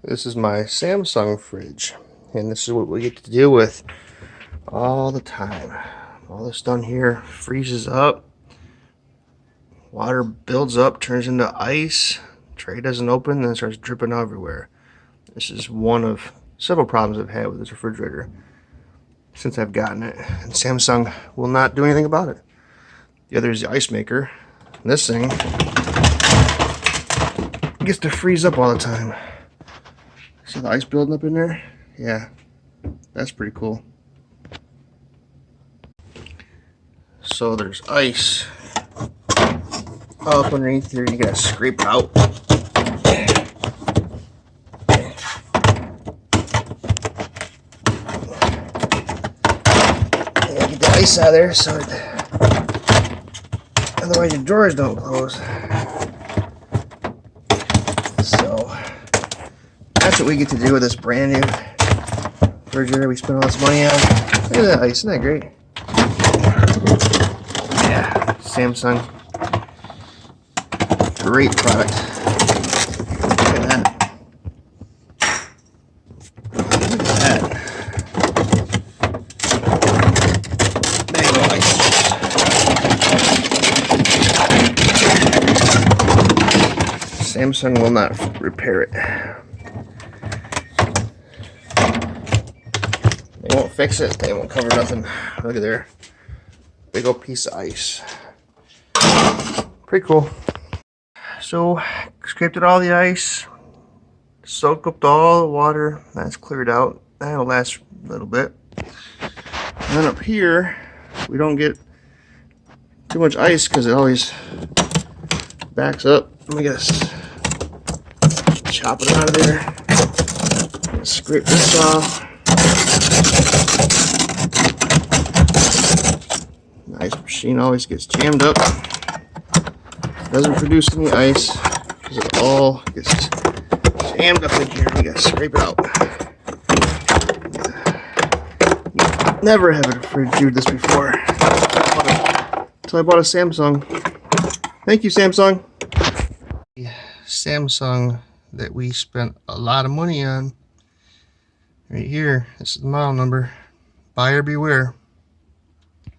This is my Samsung fridge, and this is what we get to deal with all the time. All this down here freezes up, water builds up, turns into ice, tray doesn't open, then it starts dripping everywhere. This is one of several problems I've had with this refrigerator since I've gotten it, and Samsung will not do anything about it. The other is the ice maker, and this thing gets to freeze up all the time. See the ice building up in there? Yeah, that's pretty cool. So there's ice up underneath here. You gotta scrape it out. You gotta get the ice out of there so otherwise your drawers don't close. So that's what we get to do with this brand new refrigerator we spent all this money on. Look at that ice, isn't that great? Yeah, Samsung. Great product. Look at that. Look at that. There you go, ice. Samsung will not repair it. They won't fix it. They won't cover nothing. Look at there. Big old piece of ice. Pretty cool. So, scraped out all the ice, soaked up all the water. That's cleared out. That'll last a little bit. And then up here, we don't get too much ice because it always backs up. Let me just chop it out of there. Scrape this off. The ice machine always gets jammed up. Doesn't produce any ice because it all gets jammed up in here. We gotta scrape it out. Never have reviewed this before until I bought a Samsung. Thank you, Samsung. The Samsung that we spent a lot of money on. Right here, this is the model number. Buyer beware.